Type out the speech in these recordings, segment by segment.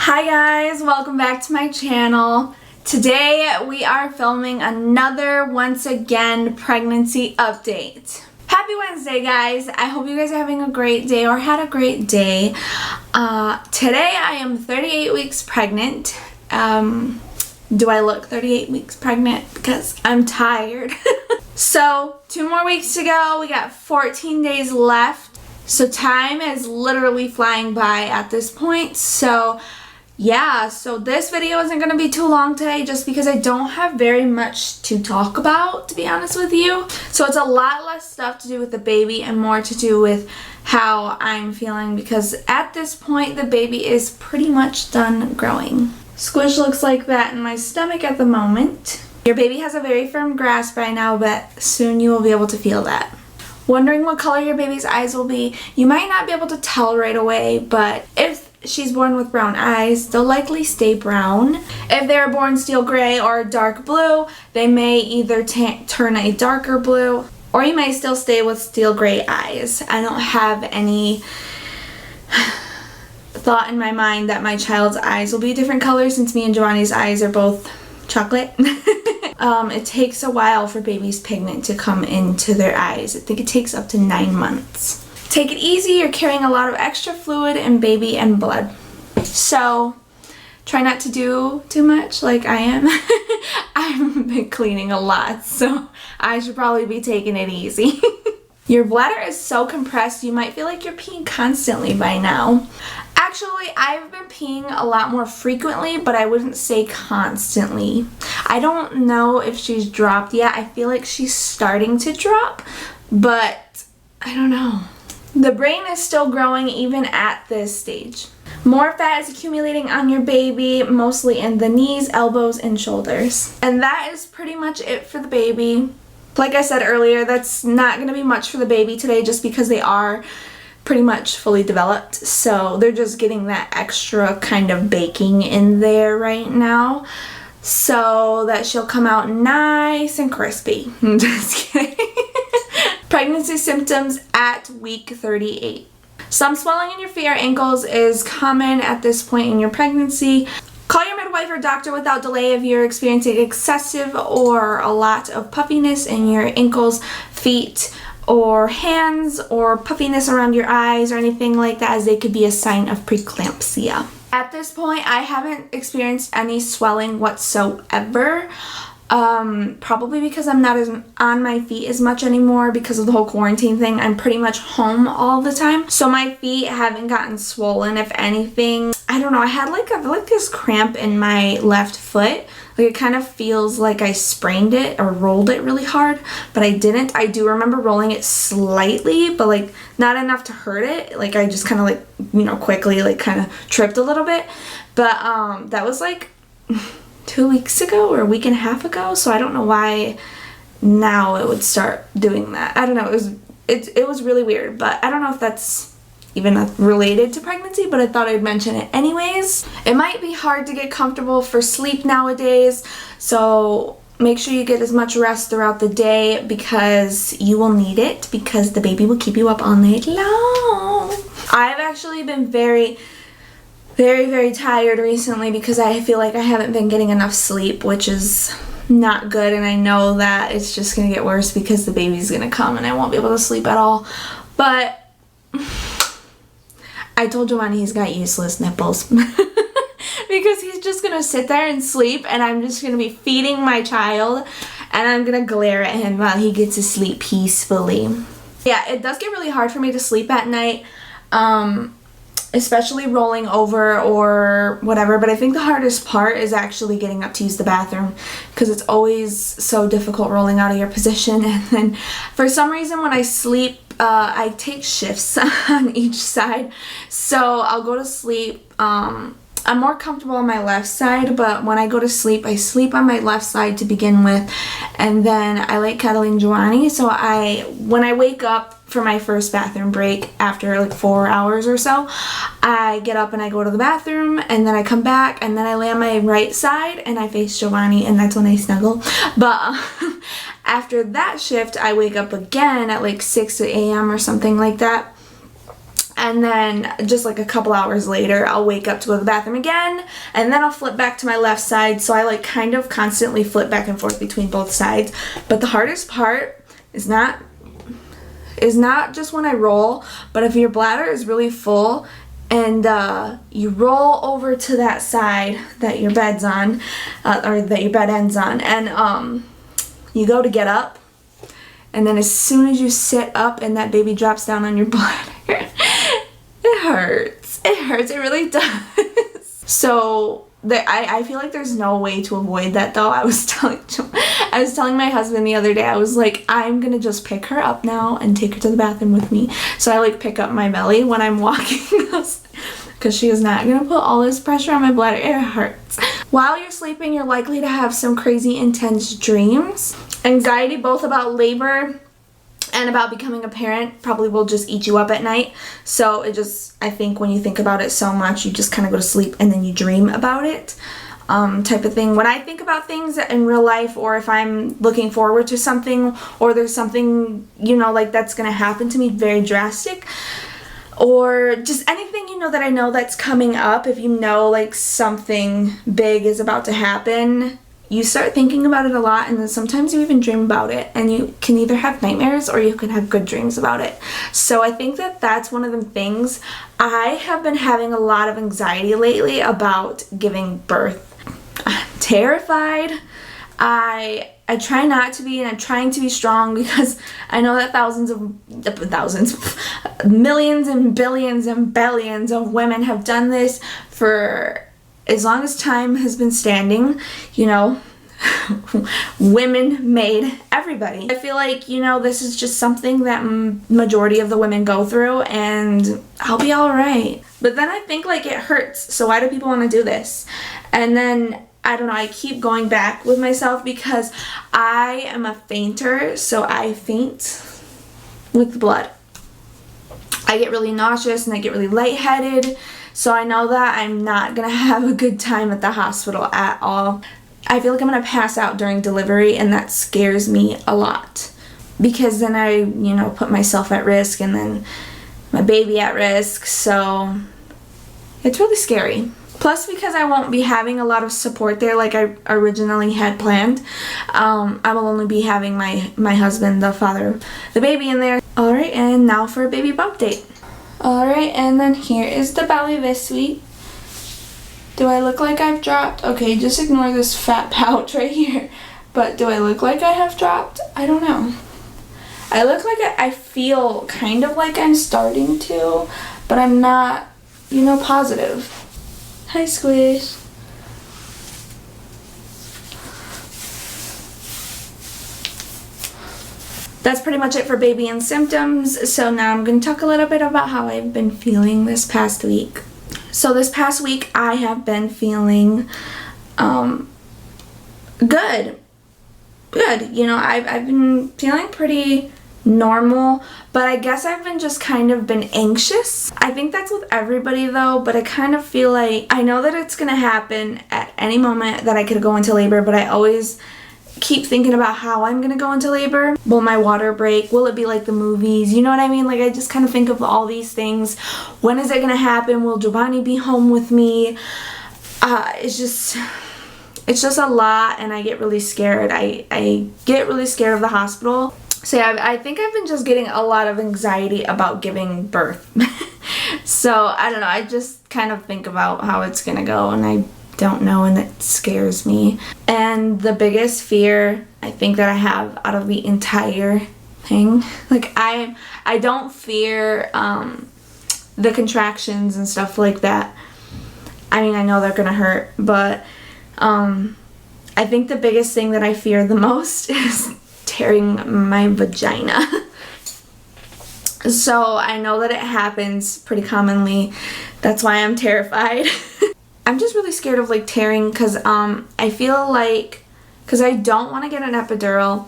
Hi guys, welcome back to my channel. Today we are filming another, once again, pregnancy update. Happy Wednesday guys. I hope you guys are having a great day or had a great day. Today I am 38 weeks pregnant. Do I look 38 weeks pregnant? Because I'm tired. So 2 more weeks to go. We got 14 days left. So time is literally flying by at this point. So yeah, so this video isn't going to be too long today just because I don't have very much to talk about, to be honest with you. So it's a lot less stuff to do with the baby and more to do with how I'm feeling, because at this point the baby is pretty much done growing. Squish looks like that in my stomach at the moment. Your baby has a very firm grasp right now, but soon you will be able to feel that. Wondering what color your baby's eyes will be? You might not be able to tell right away, but if she's born with brown eyes, they'll likely stay brown. If they're born steel gray or dark blue, they may either turn a darker blue, or you may still stay with steel gray eyes. I don't have any thought in my mind that my child's eyes will be a different color, since me and Giovanni's eyes are both chocolate. It takes a while for baby's pigment to come into their eyes. I think it takes up to 9 months. Take it easy, you're carrying a lot of extra fluid and baby and blood. So try not to do too much like I am. I've been cleaning a lot, so I should probably be taking it easy. Your bladder is so compressed you might feel like you're peeing constantly by now. Actually, I've been peeing a lot more frequently, but I wouldn't say constantly. I don't know if she's dropped yet. I feel like she's starting to drop, but I don't know. The brain is still growing even at this stage. More fat is accumulating on your baby, mostly in the knees, elbows, and shoulders. And that is pretty much it for the baby. Like I said earlier, that's not going to be much for the baby today just because they are pretty much fully developed. So they're just getting that extra kind of baking in there right now, so that she'll come out nice and crispy. I'm just kidding. Pregnancy symptoms at week 38. Some swelling in your feet or ankles is common at this point in your pregnancy. Call your midwife or doctor without delay if you're experiencing excessive or a lot of puffiness in your ankles, feet, or hands, or puffiness around your eyes or anything like that, as they could be a sign of preeclampsia. At this point, I haven't experienced any swelling whatsoever. Probably because I'm not as on my feet as much anymore because of the whole quarantine thing. I'm pretty much home all the time, so my feet haven't gotten swollen. If anything, I don't know, I feel like this cramp in my left foot. Like, it kind of feels like I sprained it or rolled it really hard, but I didn't. I do remember rolling it slightly, but like not enough to hurt it. Like, I just kind of like, you know, quickly like kind of tripped a little bit. But that was like 2 weeks ago or a week and a half ago, so I don't know why now it would start doing that. I don't know, it was really weird, but I don't know if that's even related to pregnancy, but I thought I'd mention it anyways. It might be hard to get comfortable for sleep nowadays, so make sure you get as much rest throughout the day because you will need it, because the baby will keep you up all night long. I've actually been very tired recently because I feel like I haven't been getting enough sleep, which is not good, and I know that it's just gonna get worse because the baby's gonna come and I won't be able to sleep at all. But I told Giovanni he's got useless nipples because he's just gonna sit there and sleep, and I'm just gonna be feeding my child and I'm gonna glare at him while he gets to sleep peacefully. Yeah, it does get really hard for me to sleep at night, especially rolling over or whatever, but I think the hardest part is actually getting up to use the bathroom, because it's always so difficult rolling out of your position. And then for some reason when I sleep, I take shifts on each side, so I'll go to sleep. I'm more comfortable on my left side, but when I go to sleep, I sleep on my left side to begin with, and then I like cuddling Giovanni, so when I wake up for my first bathroom break after like 4 hours or so, I get up and I go to the bathroom, and then I come back and then I lay on my right side and I face Giovanni, and that's when I snuggle. But after that shift, I wake up again at like 6 a.m. or something like that, And then just like a couple hours later, I'll wake up to go to the bathroom again, and then I'll flip back to my left side. So I like kind of constantly flip back and forth between both sides. But the hardest part is not just when I roll, but if your bladder is really full and you roll over to that side that your bed's on, or that your bed ends on, and you go to get up, and then as soon as you sit up and that baby drops down on your bladder, it hurts. It hurts. It really does. So I feel like there's no way to avoid that though. I was telling my husband the other day, I was like, I'm gonna just pick her up now and take her to the bathroom with me. So I like pick up my belly when I'm walking because she is not gonna put all this pressure on my bladder. It hurts. While you're sleeping, you're likely to have some crazy intense dreams. Anxiety both about labor and about becoming a parent probably will just eat you up at night. So I think when you think about it so much, you just kind of go to sleep and then you dream about it, type of thing. When I think about things in real life, or if I'm looking forward to something, or there's something, like that's going to happen to me very drastic, or just anything, that I know that's coming up, if like something big is about to happen, you start thinking about it a lot, and then sometimes you even dream about it, and you can either have nightmares or you can have good dreams about it. So I think that that's one of the things. I have been having a lot of anxiety lately about giving birth. I'm terrified. I try not to be, and I'm trying to be strong, because I know that millions and billions and billions of women have done this for as long as time has been standing. Women made everybody. I feel like, this is just something that majority of the women go through, and I'll be all right. But then I think like it hurts, so why do people want to do this? And then I don't know, I keep going back with myself because I am a fainter, so I faint with the blood. I get really nauseous and I get really lightheaded, so I know that I'm not gonna have a good time at the hospital at all. I feel like I'm gonna pass out during delivery, and that scares me a lot, because then I, put myself at risk and then my baby at risk, so it's really scary. Plus, because I won't be having a lot of support there like I originally had planned. I will only be having my husband, the father of the baby, in there. Alright, and now for a baby bump date. Alright, and then here is the belly this week. Do I look like I've dropped? Okay, just ignore this fat pouch right here. But do I look like I have dropped? I don't know. I look like I feel kind of like I'm starting to, but I'm not, positive. Hi, Squish. That's pretty much it for baby and symptoms. So now I'm going to talk a little bit about how I've been feeling this past week. So this past week I have been feeling good. I've been feeling pretty normal, but I guess I've been just kind of been anxious. I think that's with everybody though, but I kind of feel like I know that it's gonna happen at any moment that I could go into labor, but I always keep thinking about how I'm gonna go into labor. Will my water break? Will it be like the movies? You know what I mean? Like, I just kind of think of all these things. When is it gonna happen? Will Giovanni be home with me? It's just a lot, and I get really scared. I get really scared of the hospital. So yeah, I think I've been just getting a lot of anxiety about giving birth. So I don't know, I just kind of think about how it's gonna go, and I don't know, and it scares me. And the biggest fear I think that I have out of the entire thing, like I don't fear the contractions and stuff like that. I mean, I know they're gonna hurt, but I think the biggest thing that I fear the most is tearing my vagina. So I know that it happens pretty commonly. That's why I'm terrified. I'm just really scared of like tearing, because I feel like, because I don't want to get an epidural,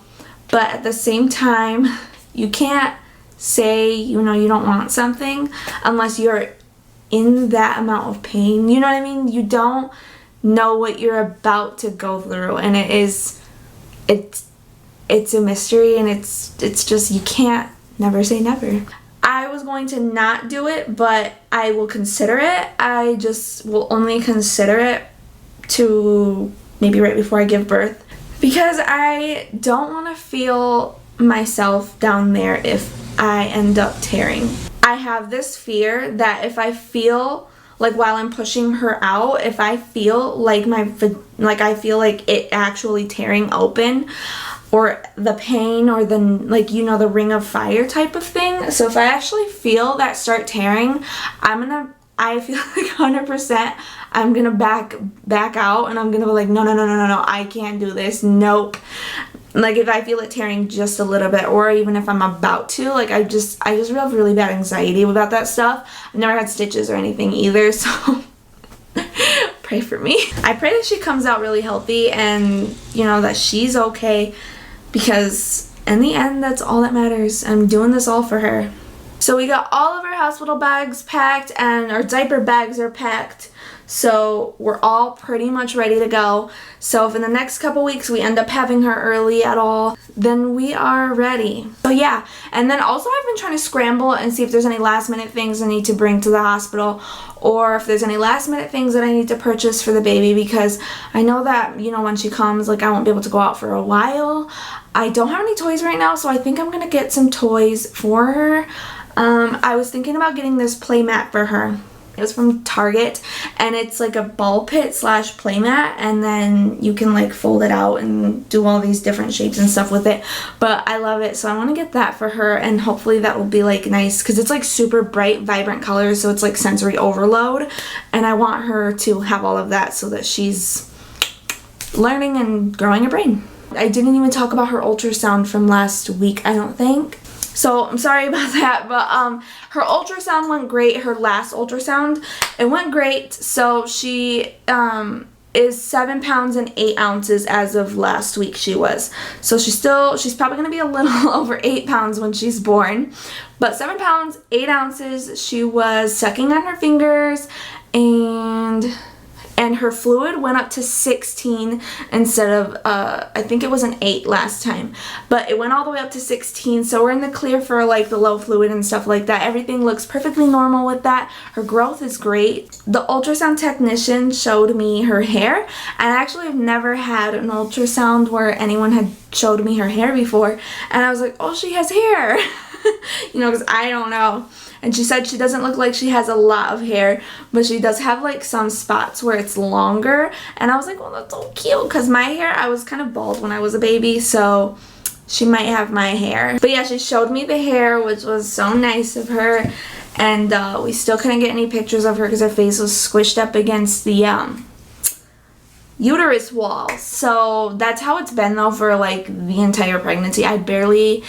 but at the same time you can't say you don't want something unless you're in that amount of pain. You know what I mean? You don't know what you're about to go through, and it's a mystery, and it's just, you can't never say never. I was going to not do it, but I will consider it. I just will only consider it to maybe right before I give birth, because I don't want to feel myself down there if I end up tearing. I have this fear that if I feel like while I'm pushing her out, if I feel like I feel like it actually tearing open, or the pain, or the, like, you know, the ring of fire type of thing. So if I actually feel that start tearing, I feel like 100% I'm gonna back out, and I'm gonna be like, no, I can't do this, nope. Like, if I feel it tearing just a little bit, or even if I'm about to, like, I just have really bad anxiety about that stuff. I've never had stitches or anything either, so pray for me. I pray that she comes out really healthy, and, you know, that she's okay, because in the end, that's all that matters. I'm doing this all for her. So we got all of our hospital bags packed, and our diaper bags are packed. So we're all pretty much ready to go. So if in the next couple weeks we end up having her early at all, then we are ready. So yeah, and then also I've been trying to scramble and see if there's any last minute things I need to bring to the hospital, or if there's any last minute things that I need to purchase for the baby, because I know that, you know, when she comes, like, I won't be able to go out for a while. I don't have any toys right now, so I think I'm gonna get some toys for her. I was thinking about getting this play mat for her. It was from Target, and it's like a ball pit slash playmat, and then you can like fold it out and do all these different shapes and stuff with it. But I love it, so I want to get that for her, and hopefully that will be like nice, because it's like super bright, vibrant colors, so it's like sensory overload, and I want her to have all of that so that she's learning and growing a brain. I didn't even talk about her ultrasound from last week, I don't think. So I'm sorry about that, but her ultrasound went great. Her last ultrasound, it went great. So she is 7 pounds and 8 ounces as of last week she was. So she's probably going to be a little over 8 pounds when she's born. But 7 pounds, 8 ounces, she was sucking on her fingers, and her fluid went up to 16 instead of, I think it was an 8 last time. But it went all the way up to 16, so we're in the clear for like the low fluid and stuff like that. Everything looks perfectly normal with that. Her growth is great. The ultrasound technician showed me her hair, and I actually have never had an ultrasound where anyone had showed me her hair before. And I was like, oh, she has hair. You know, because I don't know. And she said she doesn't look like she has a lot of hair, but she does have like some spots where it's longer. And I was like, well, that's so cute, because my hair, I was kind of bald when I was a baby, so she might have my hair. But yeah, she showed me the hair, which was so nice of her. And we still couldn't get any pictures of her because her face was squished up against the uterus wall. So that's how it's been though for like the entire pregnancy. I barely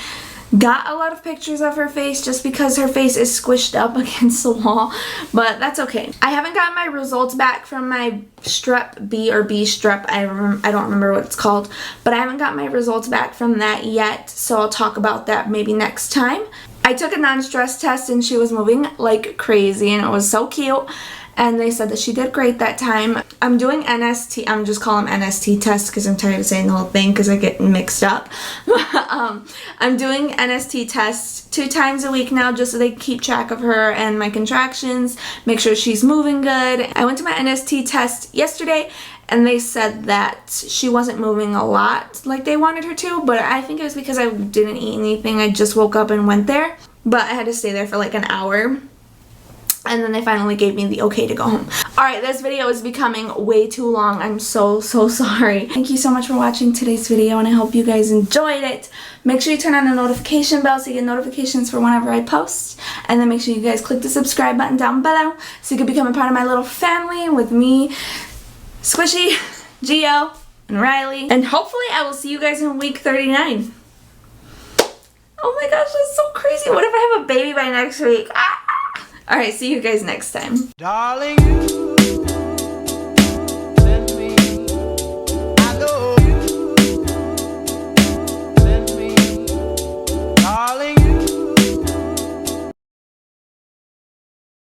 got a lot of pictures of her face just because her face is squished up against the wall, but that's okay. I haven't gotten my results back from my strep B or B strep. I don't remember what it's called, but I haven't got my results back from that yet, so I'll talk about that maybe next time. I took a non-stress test and she was moving like crazy, and it was so cute. And they said that she did great that time. I'm doing NST, I'm just calling them NST tests because I'm tired of saying the whole thing because I get mixed up. I'm doing NST tests 2 times a week now, just so they keep track of her and my contractions, make sure she's moving good. I went to my NST test yesterday, and they said that she wasn't moving a lot like they wanted her to, but I think it was because I didn't eat anything. I just woke up and went there, but I had to stay there for like an hour. And then they finally gave me the okay to go home. Alright, this video is becoming way too long. I'm so sorry. Thank you so much for watching today's video, and I hope you guys enjoyed it. Make sure you turn on the notification bell so you get notifications for whenever I post. And then make sure you guys click the subscribe button down below so you can become a part of my little family with me, Squishy, Gio, and Riley. And hopefully I will see you guys in week 39. Oh my gosh, that's so crazy. What if I have a baby by next week? Ah! Alright, see you guys next time. Darling, you